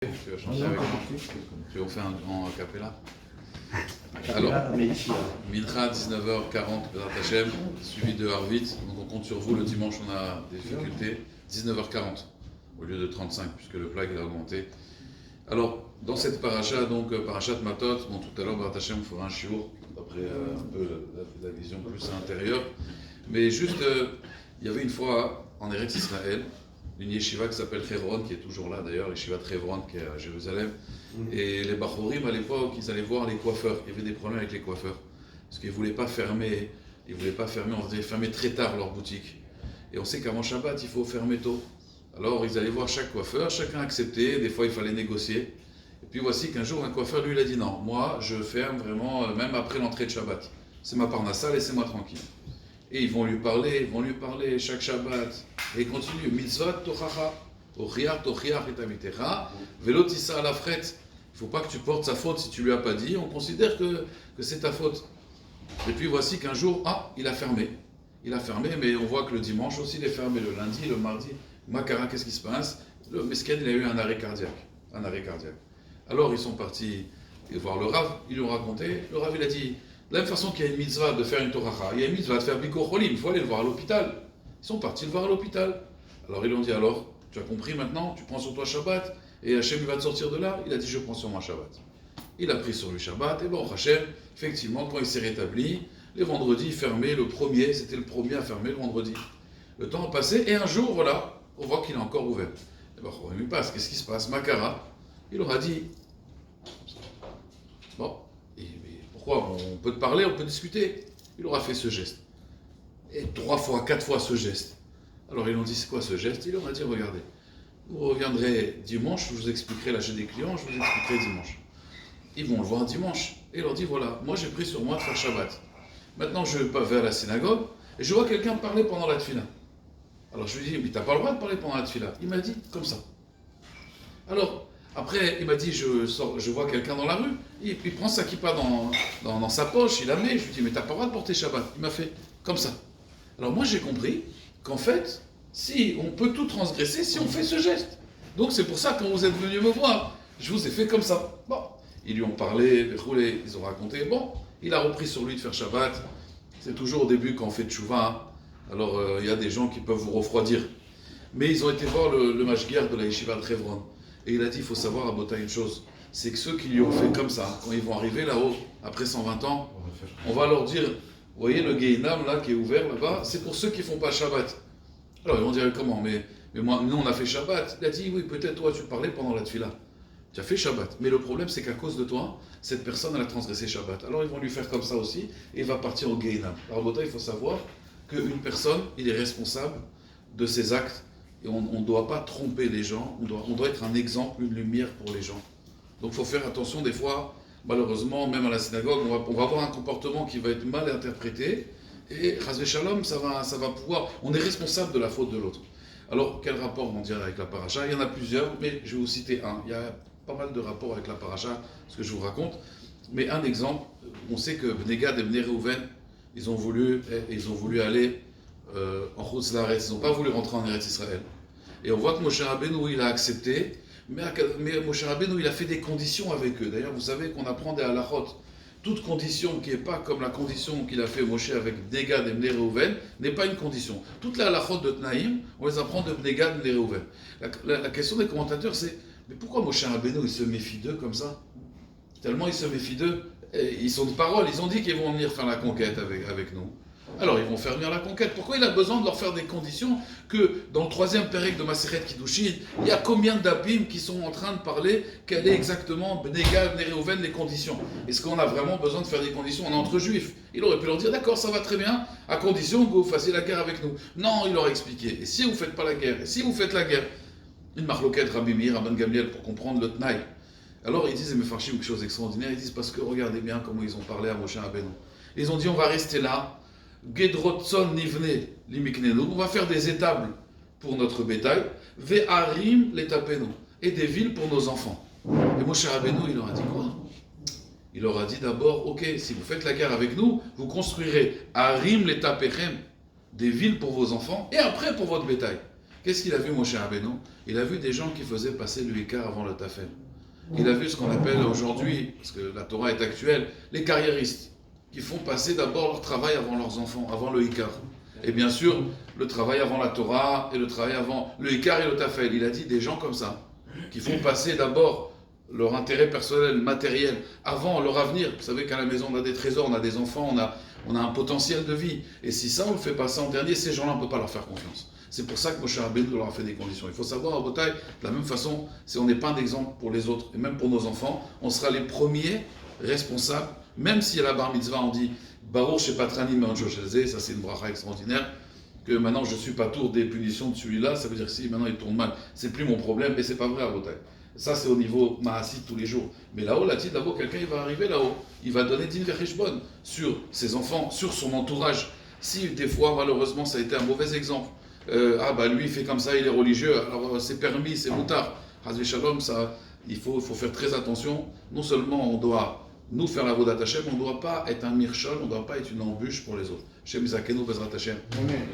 Tu vas chanter avec moi. Tu vas faire en acapella. Alors, Mincha 19h40, Bezrat Hashem, suivi de Harvit. Donc on compte sur vous, le dimanche on a des difficultés. 19h40 au lieu de 35 puisque le plague a augmenté. Alors, dans cette paracha, donc parachat Matot, bon, tout à l'heure Bezrat Hashem fera un shiur d'après un peu la vision plus intérieure. Mais juste, il y avait une fois en Eretz Israël, une yeshiva qui s'appelle Hebron, qui est toujours là d'ailleurs, yeshiva de Hebron qui est à Jérusalem. Et les Bachorim à l'époque, ils allaient voir les coiffeurs. Il y avait des problèmes avec les coiffeurs. Parce qu'ils ne voulaient pas fermer, on faisait fermer très tard leur boutique. Et on sait qu'avant Shabbat, il faut fermer tôt. Alors ils allaient voir chaque coiffeur, chacun acceptait, des fois il fallait négocier. Et puis voici qu'un jour un coiffeur lui il a dit non, moi je ferme vraiment même après l'entrée de Shabbat. C'est ma parnassa, laissez-moi tranquille. Et ils vont lui parler chaque Shabbat. Et il continue, mitzvot tochacha, ochiar etamitecha, velotissa à la fret. Il ne faut pas que tu portes sa faute si tu ne lui as pas dit, on considère que c'est ta faute. Et puis voici qu'un jour, il a fermé. Il a fermé, mais on voit que le dimanche aussi il est fermé, le lundi, le mardi. Makara, qu'est-ce qui se passe? Le mesquin, il a eu un arrêt cardiaque. Alors ils sont partis voir le Rav, ils lui ont raconté. Le Rav il a dit, de la même façon qu'il y a une mitzvah de faire une toracha, il y a une mitzvah de faire bikur cholim, il faut aller le voir à l'hôpital. Ils sont partis le voir à l'hôpital. Alors ils lui ont dit, alors, tu as compris maintenant, tu prends sur toi Shabbat, et Hachem il va te sortir de là. Il a dit, je prends sur moi Shabbat. Il a pris sur lui Shabbat, et bon, Hachem, effectivement, quand il s'est rétabli, les vendredis fermés, c'était le premier à fermer le vendredi. Le temps a passé, et un jour, voilà, on voit qu'il est encore ouvert. Et ben, il passe, qu'est-ce qui se passe? Makara, il leur a dit, bon, pourquoi? On peut te parler, on peut discuter. Il aura fait ce geste. Et 3 fois, 4 fois ce geste. Alors ils lui ont dit, c'est quoi ce geste? Il leur a dit, regardez, vous reviendrez dimanche, je vous expliquerai, là j'ai des clients, je vous expliquerai dimanche. Ils vont le voir dimanche. Et il leur dit, voilà, moi j'ai pris sur moi de faire Shabbat. Maintenant je vais à la synagogue, et je vois quelqu'un parler pendant la tfila. Alors je lui dis, mais t'as pas le droit de parler pendant la tfila. Il m'a dit, comme ça. Alors, après, il m'a dit, je vois quelqu'un dans la rue, il prend sa kippa dans sa poche, il la met, je lui dis, mais t'as pas le droit de porter Shabbat. Il m'a fait comme ça. Alors moi j'ai compris qu'en fait, si on peut tout transgresser si on fait ce geste. Donc c'est pour ça que quand vous êtes venu me voir, je vous ai fait comme ça. Bon, ils lui ont parlé, ils ont raconté, bon, il a repris sur lui de faire Shabbat. C'est toujours au début quand on fait tchouva, alors il y a des gens qui peuvent vous refroidir. Mais ils ont été voir le mashgiach de la yeshiva de Hebron. Et il a dit, il faut savoir à Bota une chose, c'est que ceux qui lui ont fait comme ça, quand ils vont arriver là-haut, après 120 ans, on va leur dire, vous voyez le Gehinam là qui est ouvert là-bas, c'est pour ceux qui ne font pas Shabbat. Alors ils vont dire, comment? Mais moi, nous on a fait Shabbat. Il a dit, oui, peut-être toi tu parlais pendant la tfila. Tu as fait Shabbat. Mais le problème c'est qu'à cause de toi, cette personne elle a transgressé Shabbat. Alors ils vont lui faire comme ça aussi, et il va partir au Gehinam. Alors Bota, il faut savoir qu'une personne, il est responsable de ses actes. Et on ne doit pas tromper les gens, on doit être un exemple, une lumière pour les gens. Donc il faut faire attention, des fois, malheureusement, même à la synagogue, on va avoir un comportement qui va être mal interprété, et Chazvé Shalom, ça va pouvoir, on est responsable de la faute de l'autre. Alors, quel rapport on dirait avec la paracha? Il y en a plusieurs, mais je vais vous citer un. Il y a pas mal de rapports avec la paracha, ce que je vous raconte. Mais un exemple, on sait que Bnei Gad et Bnei Reuven, ils ont voulu aller en Chutz Laaretz, ils n'ont pas voulu rentrer en Eretz Israël. Et on voit que Moshe Rabbeinu, il a accepté, mais Moshe Rabbeinu, il a fait des conditions avec eux. D'ailleurs, vous savez qu'on apprend des halachot. Toute condition qui n'est pas comme la condition qu'il a fait Moshe avec Bnei Gad et Bnei Reuven n'est pas une condition. Toutes les halachot de Tnaïm, on les apprend de Bnei Gad et Bnei Reuven. La question des commentateurs, c'est, mais pourquoi Moshe Rabbeinu, il se méfie d'eux comme ça? Tellement il se méfie d'eux. Ils sont de parole, ils ont dit qu'ils vont venir faire la conquête avec nous. Alors ils vont faire venir la conquête. Pourquoi il a besoin de leur faire des conditions que dans le 3e pérec de Maseret Kiddushin, il y a combien d'abîmes qui sont en train de parler quelles est exactement Bnei Gad, Bnei Reuven, les conditions? Est-ce qu'on a vraiment besoin de faire des conditions? On est entre juifs. Il aurait pu leur dire d'accord, ça va très bien, à condition que vous fassiez la guerre avec nous. Non, il leur a expliqué. Et si vous ne faites pas la guerre? Et si vous faites la guerre? Une marloquette, Rabbi Meir, Rabban Gamliel, pour comprendre le Tnaï. Alors ils disent, mais Mefarshim, quelque chose d'extraordinaire, ils disent parce que regardez bien comment ils ont parlé à Moshe Rabbeinu. Ils ont dit, on va rester là. Gedrotson nivne limiknenu, on va faire des étables pour notre bétail, ve'arim letapenu, et des villes pour nos enfants. Et Moshe Rabbeinu, il leur a dit quoi? Il leur a dit d'abord, ok, si vous faites la guerre avec nous, vous construirez arim letapechem, des villes pour vos enfants, et après pour votre bétail. Qu'est-ce qu'il a vu, Moshe Rabbeinu? Il a vu des gens qui faisaient passer le Ikar avant le Tafel. Il a vu ce qu'on appelle aujourd'hui, parce que la Torah est actuelle, les carriéristes, qui font passer d'abord leur travail avant leurs enfants, avant le Ikar. Et bien sûr, le travail avant la Torah et le travail avant le Ikar et le Tafel. Il a dit des gens comme ça, qui font passer d'abord leur intérêt personnel, matériel, avant leur avenir. Vous savez qu'à la maison, on a des trésors, on a des enfants, on a un potentiel de vie. Et si ça, on le fait passer en dernier, ces gens-là, on ne peut pas leur faire confiance. C'est pour ça que Moshe Rabbeinu leur a fait des conditions. Il faut savoir, à Botaï, de la même façon, si on n'est pas un exemple pour les autres, et même pour nos enfants, on sera les premiers responsables, même si à la bar mitzvah, on dit Baruch Shepatrani Me'anjoshelze, ça c'est une bracha extraordinaire, que maintenant je suis pas tour des punitions de celui-là, ça veut dire que si maintenant il tourne mal, c'est plus mon problème, et c'est pas vrai à Botaï. Ça c'est au niveau Mahasid tous les jours. Mais là-haut, là-haut, quelqu'un il va arriver là-haut, il va donner din vechishbon sur ses enfants, sur son entourage. Si des fois, malheureusement, ça a été un mauvais exemple, lui il fait comme ça, il est religieux, alors c'est permis, c'est moutard. Hazvé Shalom, ça, il faut faire très attention. Non seulement on doit nous faire la vodat Hashem, on ne doit pas être un mirchol, on ne doit pas être une embûche pour les autres. Shem Zakenu Bezrat Hashem. Amen.